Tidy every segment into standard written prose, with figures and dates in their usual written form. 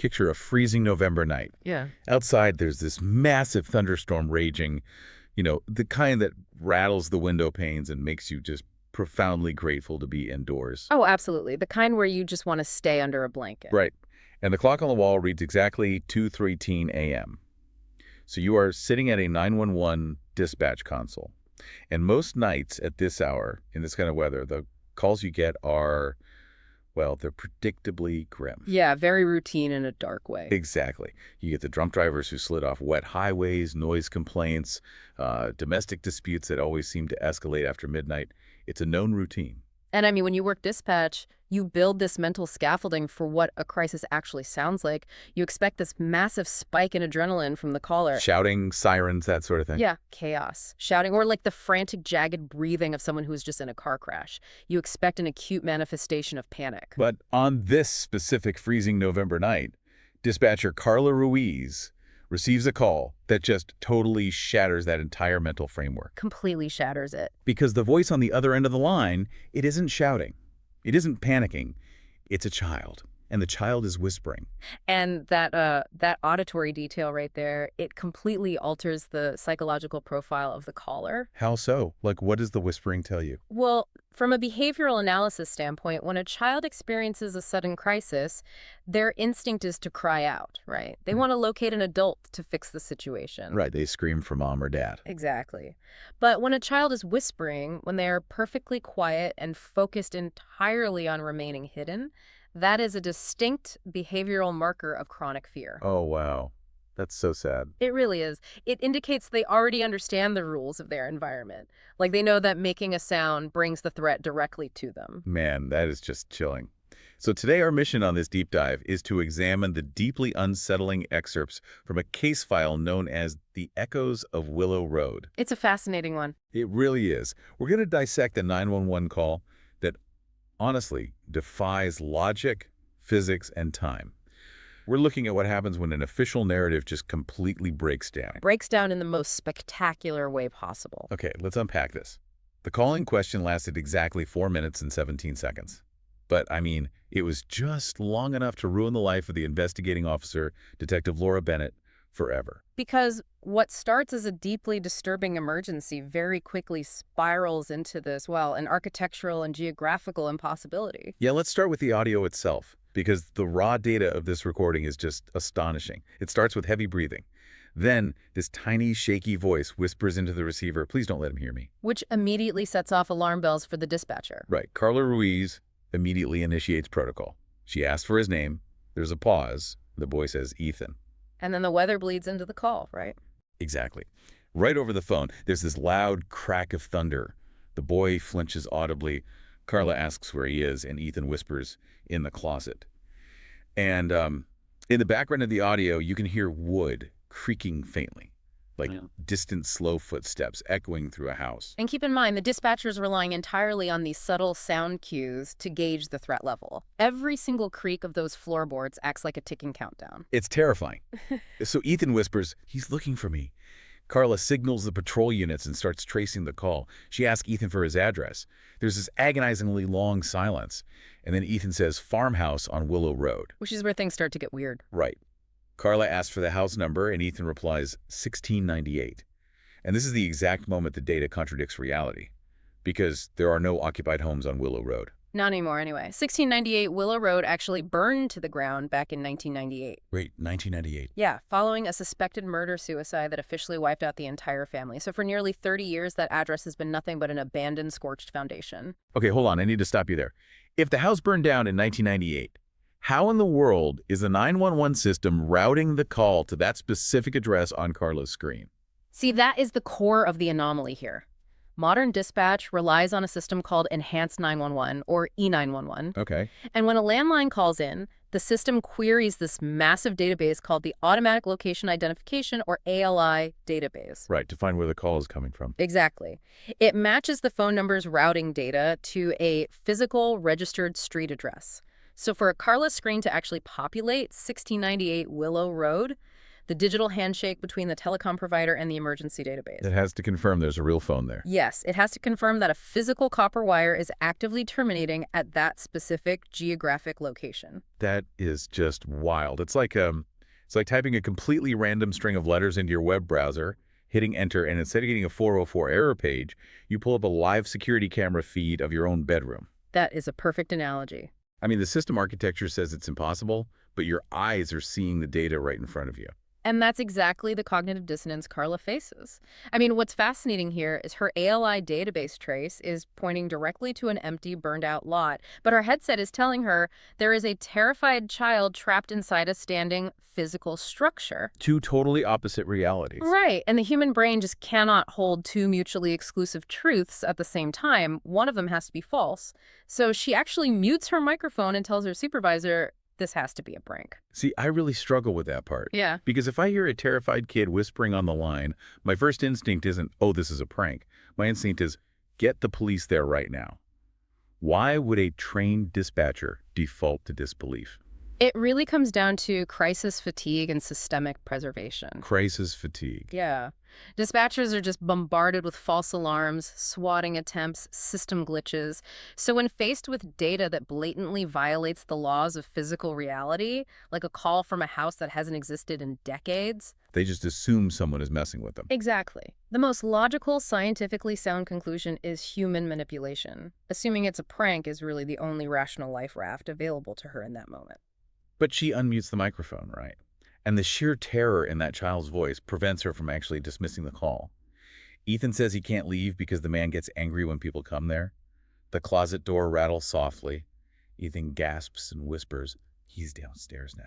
Picture a freezing November night. Yeah. Outside, there's this massive thunderstorm raging, the kind that rattles the window panes and makes you just profoundly grateful to be indoors. Oh, absolutely. The kind where you just want to stay under a blanket. Right. And the clock on the wall reads exactly 2:13 a.m. So you are sitting at a 911 dispatch console. And most nights at this hour, in this kind of weather, the calls you get are, well, they're predictably grim. Yeah, very routine in a dark way. Exactly. You get the drunk drivers who slid off wet highways, noise complaints, domestic disputes that always seem to escalate after midnight. It's a known routine. And I mean, when you work dispatch, you build this mental scaffolding for what a crisis actually sounds like. You expect this massive spike in adrenaline from the caller. Shouting, sirens, that sort of thing. Yeah, chaos. Shouting, or like the frantic, jagged breathing of someone who's just in a car crash. You expect an acute manifestation of panic. But on this specific freezing November night, dispatcher Carla Ruiz receives a call that just totally shatters that entire mental framework. Completely shatters it. Because the voice on the other end of the line, it isn't shouting. It isn't panicking. It's a child. And the child is whispering. And that auditory detail right there, it completely alters the psychological profile of the caller. How so? Like, what does the whispering tell you? Well, from a behavioral analysis standpoint, when a child experiences a sudden crisis, their instinct is to cry out, right? They want to locate an adult to fix the situation. Right, they scream for mom or dad. Exactly. But when a child is whispering, when they are perfectly quiet and focused entirely on remaining hidden, that is a distinct behavioral marker of chronic fear. Oh, wow. That's so sad. It really is. It indicates they already understand the rules of their environment. Like they know that making a sound brings the threat directly to them. Man, that is just chilling. So today our mission on this deep dive is to examine the deeply unsettling excerpts from a case file known as The Echoes of Willow Road. It's a fascinating one. It really is. We're going to dissect a 911 call that honestly defies logic, physics, and time. We're looking at what happens when an official narrative just completely breaks down. Breaks down in the most spectacular way possible. Okay, let's unpack this. The call in question lasted exactly 4 minutes and 17 seconds. But, I mean, it was just long enough to ruin the life of the investigating officer, Detective Laura Bennett, forever. Because what starts as a deeply disturbing emergency very quickly spirals into this, well, an architectural and geographical impossibility. Yeah, let's start with the audio itself, because the raw data of this recording is just astonishing. It starts with heavy breathing. Then, this tiny, shaky voice whispers into the receiver, "Please don't let him hear me." Which immediately sets off alarm bells for the dispatcher. Right. Carla Ruiz immediately initiates protocol. She asks for his name. There's a pause. The boy says, "Ethan." And then the weather bleeds into the call, right? Exactly. Right over the phone, there's this loud crack of thunder. The boy flinches audibly. Carla asks where he is, and Ethan whispers, "In the closet." And in the background of the audio, you can hear wood creaking faintly, like distant slow footsteps echoing through a house. And keep in mind, the dispatcher's relying entirely on these subtle sound cues to gauge the threat level. Every single creak of those floorboards acts like a ticking countdown. It's terrifying. So Ethan whispers, "He's looking for me." Carla signals the patrol units and starts tracing the call. She asks Ethan for his address. There's this agonizingly long silence. And then Ethan says, "Farmhouse on Willow Road." Which is where things start to get weird. Right. Carla asks for the house number, and Ethan replies, 1698. And this is the exact moment the data contradicts reality, because there are no occupied homes on Willow Road. Not anymore, anyway. 1698 Willow Road actually burned to the ground back in 1998. Wait, 1998? Yeah, following a suspected murder-suicide that officially wiped out the entire family. So for nearly 30 years, that address has been nothing but an abandoned, scorched foundation. Okay, hold on. I need to stop you there. If the house burned down in 1998, how in the world is the 911 system routing the call to that specific address on Carla's screen? See, that is the core of the anomaly here. Modern dispatch relies on a system called Enhanced 911, or E911. Okay. And when a landline calls in, the system queries this massive database called the Automatic Location Identification, or ALI database. Right, to find where the call is coming from. Exactly. It matches the phone number's routing data to a physical registered street address. So for a Carla screen to actually populate 1698 Willow Road, the digital handshake between the telecom provider and the emergency database. It has to confirm there's a real phone there. Yes, it has to confirm that a physical copper wire is actively terminating at that specific geographic location. That is just wild. It's like typing a completely random string of letters into your web browser, hitting enter, and instead of getting a 404 error page, you pull up a live security camera feed of your own bedroom. That is a perfect analogy. I mean, the system architecture says it's impossible, but your eyes are seeing the data right in front of you. And that's exactly the cognitive dissonance Carla faces. I mean, what's fascinating here is her ALI database trace is pointing directly to an empty, burned-out lot, but her headset is telling her there is a terrified child trapped inside a standing physical structure. Two totally opposite realities. Right, and the human brain just cannot hold two mutually exclusive truths at the same time. One of them has to be false. So she actually mutes her microphone and tells her supervisor, this has to be a prank. See, I really struggle with that part. Yeah. Because if I hear a terrified kid whispering on the line, my first instinct isn't, oh, this is a prank. My instinct is, get the police there right now. Why would a trained dispatcher default to disbelief? It really comes down to crisis fatigue and systemic preservation. Crisis fatigue. Yeah. Dispatchers are just bombarded with false alarms, swatting attempts, system glitches. So when faced with data that blatantly violates the laws of physical reality, like a call from a house that hasn't existed in decades, They just assume someone is messing with them. exactly. The most logical, scientifically sound conclusion is human manipulation. Assuming it's a prank is really the only rational life raft available to her in that moment. But she unmutes the microphone, right? And the sheer terror in that child's voice prevents her from actually dismissing the call. Ethan says he can't leave because the man gets angry when people come there. The closet door rattles softly. Ethan gasps and whispers, he's downstairs now.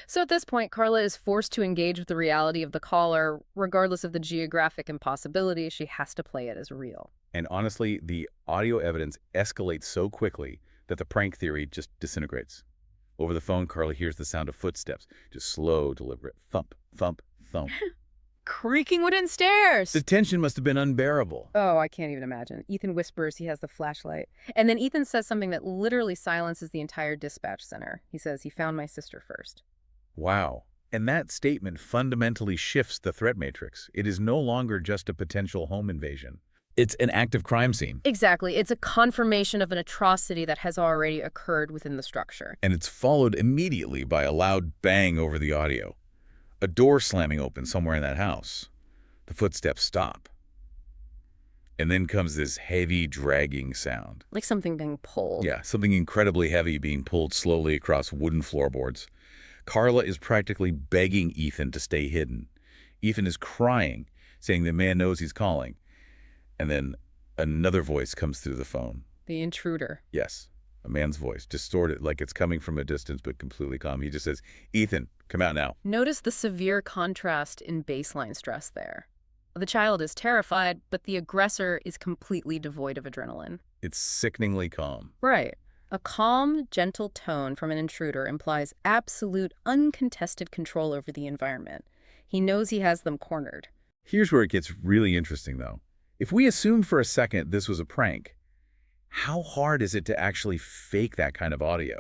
So at this point, Carla is forced to engage with the reality of the caller. Regardless of the geographic impossibility, she has to play it as real. And honestly, the audio evidence escalates so quickly that the prank theory just disintegrates. Over the phone, Carla hears the sound of footsteps, just slow, deliberate thump, thump, thump. Creaking wooden stairs! The tension must have been unbearable. Oh, I can't even imagine. Ethan whispers he has the flashlight. And then Ethan says something that literally silences the entire dispatch center. He says he found my sister first. Wow. And that statement fundamentally shifts the threat matrix. It is no longer just a potential home invasion. It's an active crime scene. Exactly. It's a confirmation of an atrocity that has already occurred within the structure. And it's followed immediately by a loud bang over the audio. A door slamming open somewhere in that house. The footsteps stop. And then comes this heavy, dragging sound. Like something being pulled. Yeah, something incredibly heavy being pulled slowly across wooden floorboards. Carla is practically begging Ethan to stay hidden. Ethan is crying, saying the man knows he's calling. And then another voice comes through the phone. The intruder. Yes, a man's voice, distorted like it's coming from a distance but completely calm. He just says, Ethan, come out now. Notice the severe contrast in baseline stress there. The child is terrified, but the aggressor is completely devoid of adrenaline. It's sickeningly calm. Right. A calm, gentle tone from an intruder implies absolute, uncontested control over the environment. He knows he has them cornered. Here's where it gets really interesting, though. If we assume for a second this was a prank, how hard is it to actually fake that kind of audio?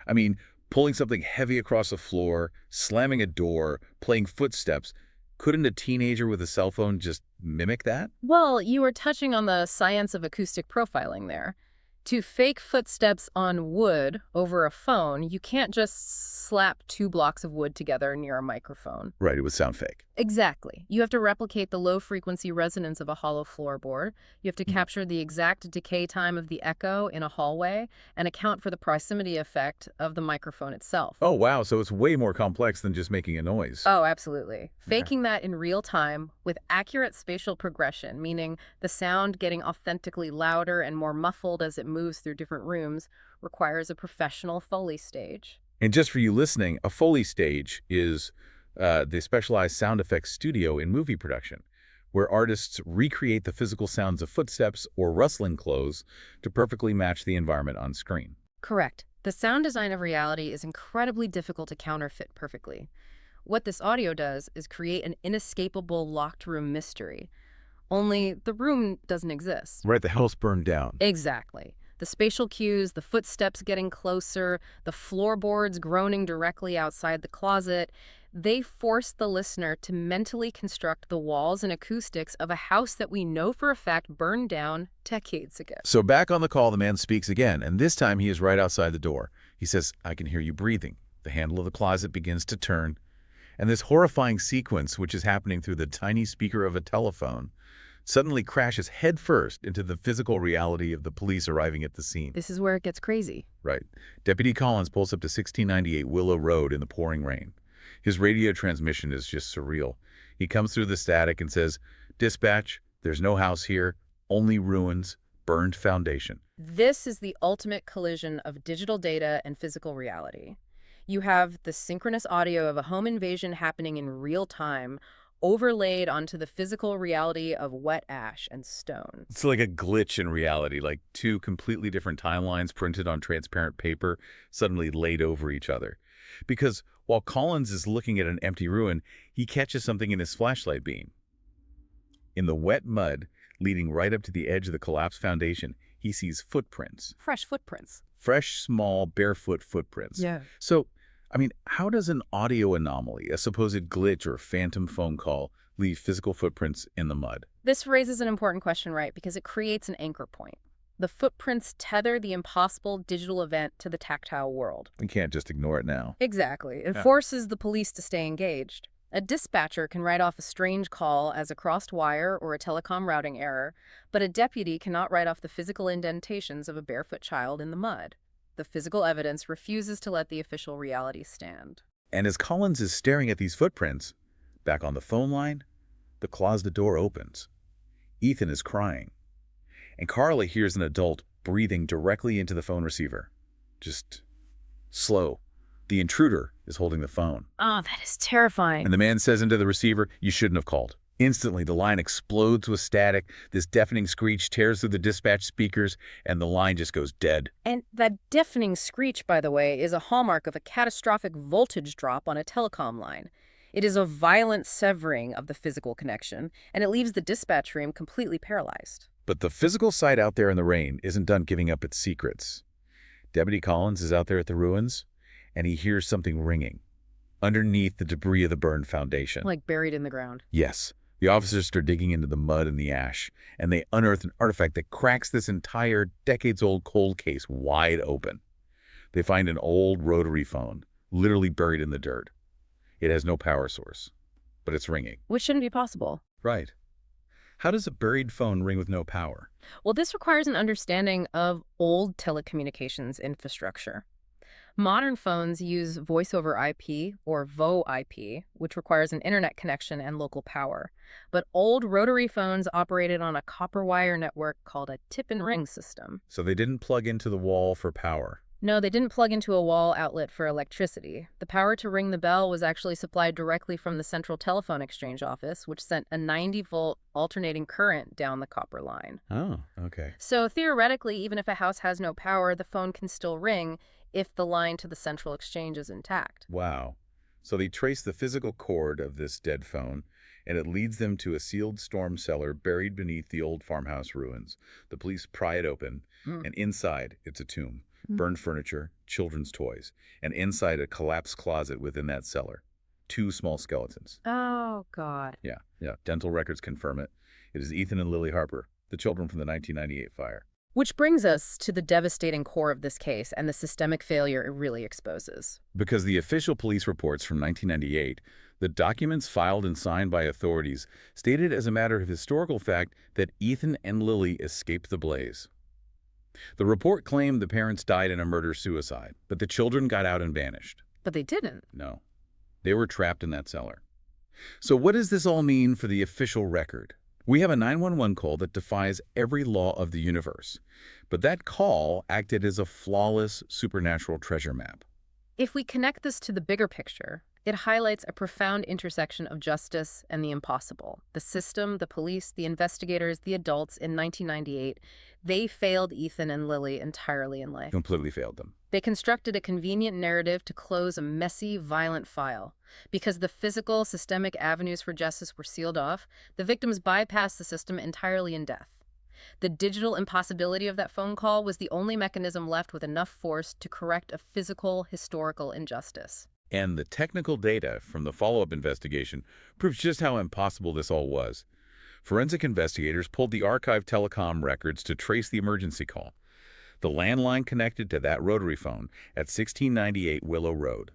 I mean, pulling something heavy across the floor, slamming a door, playing footsteps, couldn't a teenager with a cell phone just mimic that? Well, you were touching on the science of acoustic profiling there. To fake footsteps on wood over a phone, you can't just slap 2 blocks of wood together near a microphone. Right, it would sound fake. Exactly. You have to replicate the low-frequency resonance of a hollow floorboard. You have to capture the exact decay time of the echo in a hallway and account for the proximity effect of the microphone itself. Oh, wow, so it's way more complex than just making a noise. Oh, absolutely. Faking that in real time with accurate spatial progression, meaning the sound getting authentically louder and more muffled as it moves through different rooms, requires a professional Foley stage. And just for you listening, a Foley stage is the specialized sound effects studio in movie production, where artists recreate the physical sounds of footsteps or rustling clothes to perfectly match the environment on screen. Correct. The sound design of reality is incredibly difficult to counterfeit perfectly. What this audio does is create an inescapable locked room mystery. Only the room doesn't exist. Right, the house burned down. Exactly. The spatial cues, the footsteps getting closer, the floorboards groaning directly outside the closet, They force the listener to mentally construct the walls and acoustics of a house that we know for a fact burned down decades ago. So back on the call, the man speaks again, and this time he is right outside the door. He says, "I can hear you breathing." The handle of the closet begins to turn, and this horrifying sequence, which is happening through the tiny speaker of a telephone, suddenly crashes headfirst into the physical reality of the police arriving at the scene. This is where it gets crazy. Right. Deputy Collins pulls up to 1698 Willow Road in the pouring rain. His radio transmission is just surreal. He comes through the static and says, "Dispatch, there's no house here, only ruins, burned foundation." This is the ultimate collision of digital data and physical reality. You have the synchronous audio of a home invasion happening in real time, overlaid onto the physical reality of wet ash and stone. It's like a glitch in reality, like two completely different timelines printed on transparent paper suddenly laid over each other. Because while Collins is looking at an empty ruin, he catches something in his flashlight beam. In the wet mud leading right up to the edge of the collapsed foundation, he sees footprints. Fresh footprints. Fresh, small, barefoot footprints. Yeah. So, how does an audio anomaly, a supposed glitch or phantom phone call, leave physical footprints in the mud? This raises an important question, right? Because it creates an anchor point. The footprints tether the impossible digital event to the tactile world. We can't just ignore it now. Exactly. It Yeah. forces the police to stay engaged. A dispatcher can write off a strange call as a crossed wire or a telecom routing error, but a deputy cannot write off the physical indentations of a barefoot child in the mud. The physical evidence refuses to let the official reality stand. And as Collins is staring at these footprints, back on the phone line, the closet door opens. Ethan is crying. And Carla hears an adult breathing directly into the phone receiver. Just slow. The intruder is holding the phone. Oh, that is terrifying. And the man says into the receiver, "You shouldn't have called." Instantly, the line explodes with static. This deafening screech tears through the dispatch speakers, and the line just goes dead. And that deafening screech, by the way, is a hallmark of a catastrophic voltage drop on a telecom line. It is a violent severing of the physical connection, and it leaves the dispatch room completely paralyzed. But the physical side out there in the rain isn't done giving up its secrets. Deputy Collins is out there at the ruins, and he hears something ringing underneath the debris of the burned foundation. Like buried in the ground. Yes. The officers start digging into the mud and the ash, and they unearth an artifact that cracks this entire decades-old cold case wide open. They find an old rotary phone, literally buried in the dirt. It has no power source, but it's ringing. Which shouldn't be possible. Right. How does a buried phone ring with no power? Well, this requires an understanding of old telecommunications infrastructure. Modern phones use voice over IP, or VoIP, which requires an internet connection and local power. But old rotary phones operated on a copper wire network called a tip-and-ring system. So they didn't plug into the wall for power. No, they didn't plug into a wall outlet for electricity. The power to ring the bell was actually supplied directly from the Central Telephone Exchange office, which sent a 90-volt alternating current down the copper line. Oh, okay. So theoretically, even if a house has no power, the phone can still ring if the line to the central exchange is intact. Wow. So they trace the physical cord of this dead phone, and it leads them to a sealed storm cellar buried beneath the old farmhouse ruins. The police pry it open, and inside, it's a tomb. Burned furniture, children's toys, and inside a collapsed closet within that cellar. 2 small skeletons. Oh, God. Yeah. Dental records confirm it. It is Ethan and Lily Harper, the children from the 1998 fire. Which brings us to the devastating core of this case and the systemic failure it really exposes. Because the official police reports from 1998, the documents filed and signed by authorities stated as a matter of historical fact that Ethan and Lily escaped the blaze. The report claimed the parents died in a murder-suicide, but the children got out and vanished. But they didn't. No. They were trapped in that cellar. So what does this all mean for the official record? We have a 911 call that defies every law of the universe. But that call acted as a flawless supernatural treasure map. If we connect this to the bigger picture, it highlights a profound intersection of justice and the impossible. The system, the police, the investigators, the adults in 1998, they failed Ethan and Lily entirely in life. Completely failed them. They constructed a convenient narrative to close a messy, violent file. Because the physical, systemic avenues for justice were sealed off, the victims bypassed the system entirely in death. The digital impossibility of that phone call was the only mechanism left with enough force to correct a physical, historical injustice. And the technical data from the follow-up investigation proves just how impossible this all was. Forensic investigators pulled the archived telecom records to trace the emergency call. The landline connected to that rotary phone at 1698 Willow Road.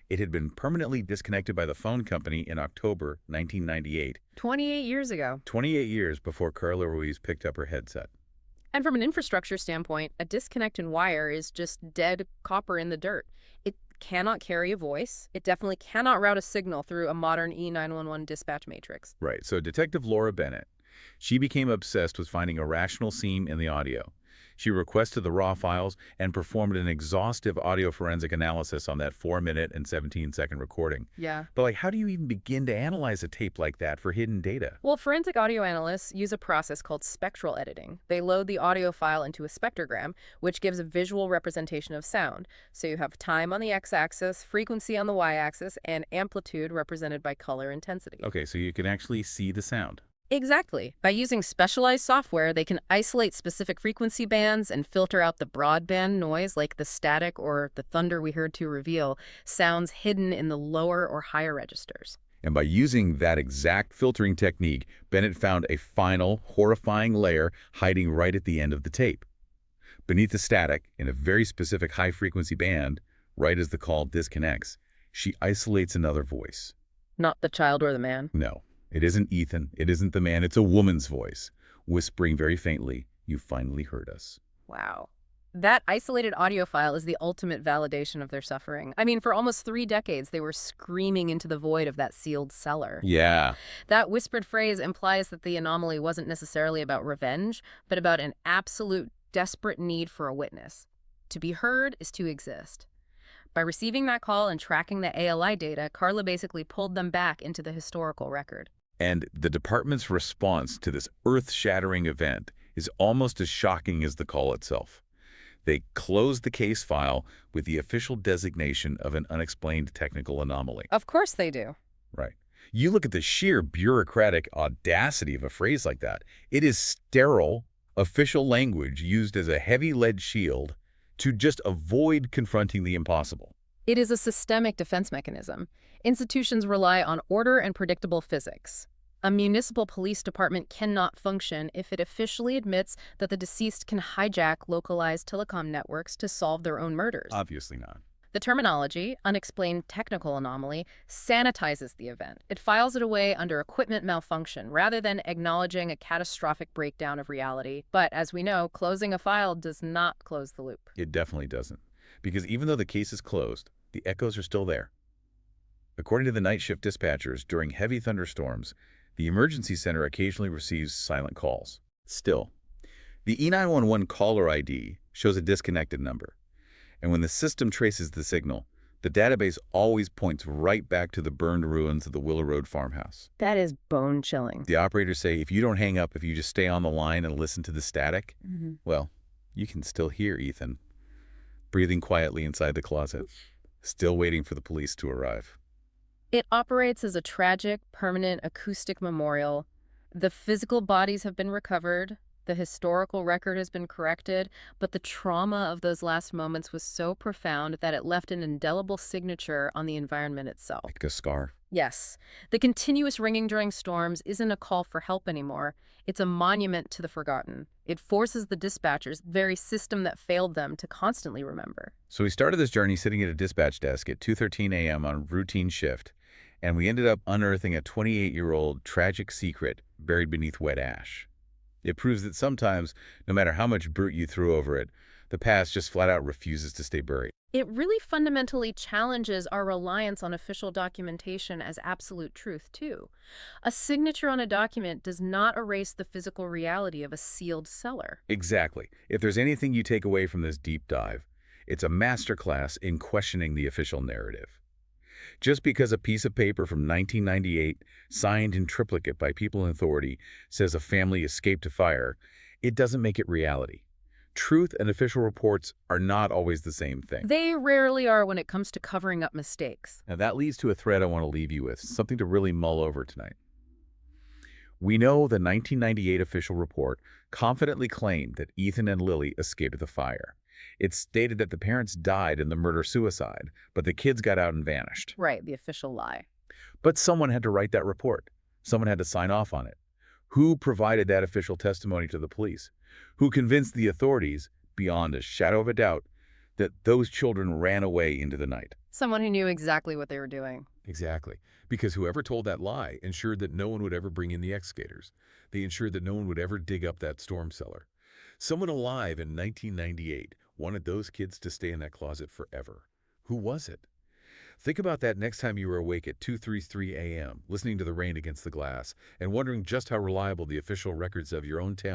It had been permanently disconnected by the phone company in October 1998, 28 years ago. 28 years before Carla Ruiz picked up her headset. And from an infrastructure standpoint, a disconnect in wire is just dead copper in the dirt. It cannot carry a voice. It definitely cannot route a signal through a modern E911 dispatch matrix. Right, so Detective Laura Bennett, she became obsessed with finding a rational seam in the audio. She requested the raw files and performed an exhaustive audio forensic analysis on that 4-minute and 17-second recording. Yeah. But how do you even begin to analyze a tape like that for hidden data? Well, forensic audio analysts use a process called spectral editing. They load the audio file into a spectrogram, which gives a visual representation of sound. So you have time on the x-axis, frequency on the y-axis, and amplitude represented by color intensity. Okay, so you can actually see the sound. Exactly. By using specialized software, they can isolate specific frequency bands and filter out the broadband noise, like the static or the thunder we heard to reveal sounds hidden in the lower or higher registers. And by using that exact filtering technique, Bennett found a final, horrifying layer hiding right at the end of the tape. Beneath the static, in a very specific high-frequency band, right as the call disconnects, she isolates another voice. Not the child or the man. No. It isn't Ethan. It isn't the man. It's a woman's voice, whispering very faintly, "You finally heard us." Wow. That isolated audio file is the ultimate validation of their suffering. I mean, for almost 3 decades, they were screaming into the void of that sealed cellar. Yeah. That whispered phrase implies that the anomaly wasn't necessarily about revenge, but about an absolute, desperate need for a witness. To be heard is to exist. By receiving that call and tracking the ALI data, Carla basically pulled them back into the historical record. And the department's response to this earth-shattering event is almost as shocking as the call itself. They closed the case file with the official designation of an unexplained technical anomaly. Of course they do. Right. You look at the sheer bureaucratic audacity of a phrase like that. It is sterile, official language used as a heavy lead shield to just avoid confronting the impossible. It is a systemic defense mechanism. Institutions rely on order and predictable physics. A municipal police department cannot function if it officially admits that the deceased can hijack localized telecom networks to solve their own murders. Obviously not. The terminology, unexplained technical anomaly, sanitizes the event. It files it away under equipment malfunction rather than acknowledging a catastrophic breakdown of reality. But as we know, closing a file does not close the loop. It definitely doesn't. Because even though the case is closed, the echoes are still there. According to the night shift dispatchers, during heavy thunderstorms, the emergency center occasionally receives silent calls. Still, the E911 caller ID shows a disconnected number. And when the system traces the signal, the database always points right back to the burned ruins of the Willow Road farmhouse. That is bone-chilling. The operators say if you don't hang up, if you just stay on the line and listen to the static, well, you can still hear Ethan breathing quietly inside the closet, still waiting for the police to arrive. It operates as a tragic, permanent acoustic memorial. The physical bodies have been recovered. The historical record has been corrected, but the trauma of those last moments was so profound that it left an indelible signature on the environment itself. Like a scar. Yes, the continuous ringing during storms isn't a call for help anymore. It's a monument to the forgotten. It forces the dispatchers, the very system that failed them, to constantly remember. So we started this journey sitting at a dispatch desk at 2:13 a.m. on routine shift, and we ended up unearthing a 28-year-old tragic secret buried beneath wet ash. It proves that sometimes, no matter how much brute you threw over it, the past just flat out refuses to stay buried. It really fundamentally challenges our reliance on official documentation as absolute truth, too. A signature on a document does not erase the physical reality of a sealed cellar. Exactly. If there's anything you take away from this deep dive, it's a masterclass in questioning the official narrative. Just because a piece of paper from 1998, signed in triplicate by people in authority, says a family escaped a fire, it doesn't make it reality. Truth and official reports are not always the same thing. They rarely are when it comes to covering up mistakes. Now that leads to a thread I want to leave you with, something to really mull over tonight. We know the 1998 official report confidently claimed that Ethan and Lily escaped the fire. It stated that the parents died in the murder-suicide, but the kids got out and vanished. Right, the official lie. But someone had to write that report. Someone had to sign off on it. Who provided that official testimony to the police? Who convinced the authorities, beyond a shadow of a doubt, that those children ran away into the night? Someone who knew exactly what they were doing. Exactly. Because whoever told that lie ensured that no one would ever bring in the excavators. They ensured that no one would ever dig up that storm cellar. Someone alive in 1998 wanted those kids to stay in that closet forever. Who was it? Think about that next time you were awake at 2:33 a.m., listening to the rain against the glass, and wondering just how reliable the official records of your own town